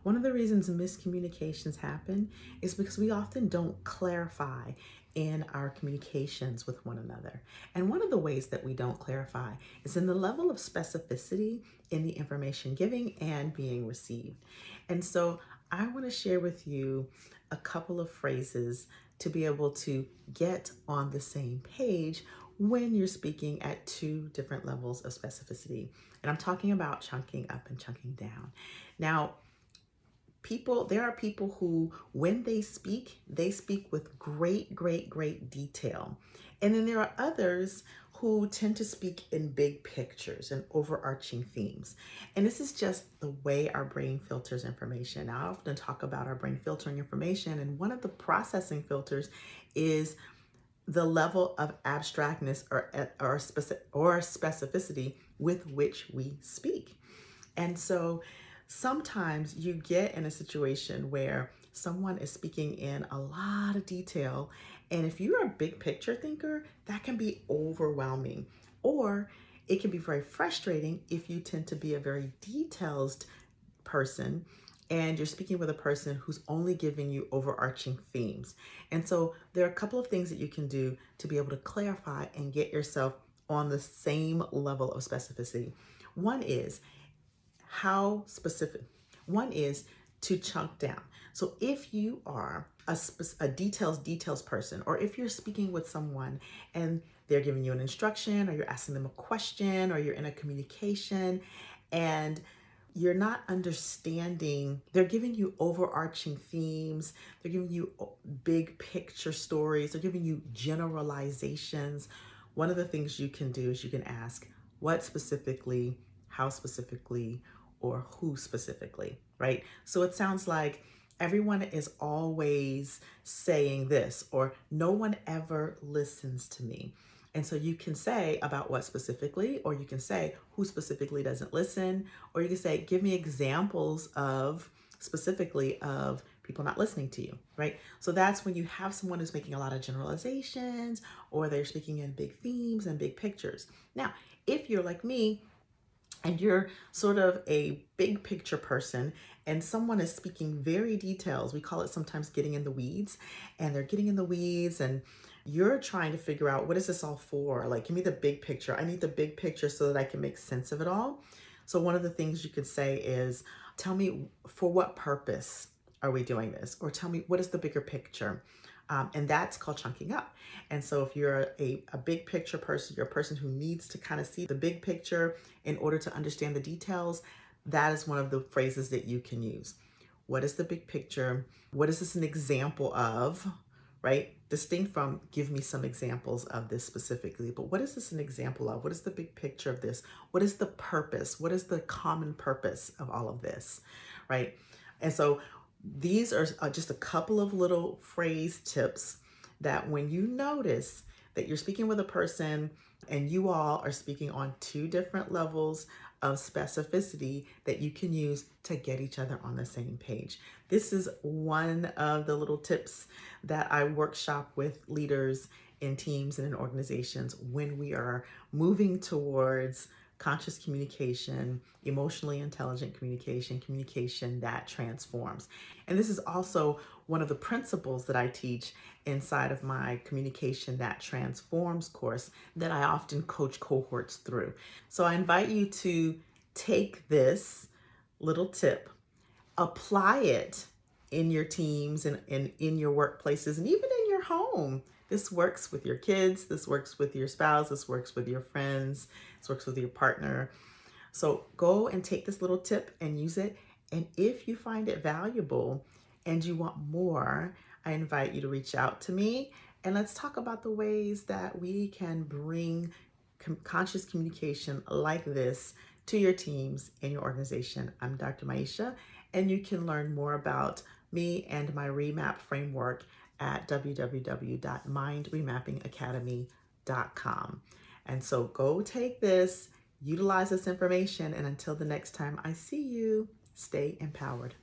One of the reasons miscommunications happen is because we often don't clarify in our communications with one another. And one of the ways that we don't clarify is in the level of specificity in the information giving and being received. And so I want to share with you a couple of phrases to be able to get on the same page when you're speaking at two different levels of specificity. And I'm talking about chunking up and chunking down. Now, there are people who, when they speak with great detail. And then there are others who tend to speak in big pictures and overarching themes. And this is just the way our brain filters information. Now, I often talk about our brain filtering information, and one of the processing filters is the level of abstractness or specificity with which we speak. And so sometimes you get in a situation where someone is speaking in a lot of detail. And if you're a big picture thinker, that can be overwhelming. Or it can be very frustrating if you tend to be a very detailed person and you're speaking with a person who's only giving you overarching themes. And so there are a couple of things that you can do to be able to clarify and get yourself on the same level of specificity. One is how specific. One is to chunk down. So if you are a details person, or if you're speaking with someone and they're giving you an instruction, or you're asking them a question, or you're in a communication and you're not understanding, they're giving you overarching themes, they're giving you big picture stories, they're giving you generalizations. One of the things you can do is you can ask, what specifically, how specifically, or who specifically, right? So it sounds like everyone is always saying this, or no one ever listens to me. And so you can say about what specifically, or you can say who specifically doesn't listen, or you can say, give me examples of specifically of people not listening to you, right? So that's when you have someone who's making a lot of generalizations, or they're speaking in big themes and big pictures. Now, if you're like me, and you're sort of a big picture person and someone is speaking very details, we call it sometimes getting in the weeds, and they're getting in the weeds and you're trying to figure out, what is this all for? Like, give me the big picture. I need the big picture so that I can make sense of it all. So one of the things you could say is, tell me, for what purpose are we doing this? Or tell me, what is the bigger picture? And that's called chunking up. And so if you're a big picture person, you're a person who needs to kind of see the big picture in order to understand the details, that is one of the phrases that you can use. What is the big picture? What is this an example of, right? Distinct from, give me some examples of this specifically, but what is this an example of? What is the big picture of this? What is the purpose? What is the common purpose of all of this, right? And so these are just a couple of little phrase tips that when you notice that you're speaking with a person and you all are speaking on two different levels of specificity, that you can use to get each other on the same page. This is one of the little tips that I workshop with leaders in teams and in organizations when we are moving towards conscious communication, emotionally intelligent communication, communication that transforms. And this is also one of the principles that I teach inside of my Communication That Transforms course that I often coach cohorts through. So I invite you to take this little tip, apply it in your teams and in your workplaces and even in your home. This works with your kids, this works with your spouse, this works with your friends, this works with your partner. So go and take this little tip and use it. And if you find it valuable and you want more, I invite you to reach out to me and let's talk about the ways that we can bring conscious communication like this to your teams in your organization. I'm Dr. Maisha, and you can learn more about me and my R.E.M.A.P framework at www.mindremappingacademy.com. And so go take this, utilize this information, and until the next time I see you, stay empowered.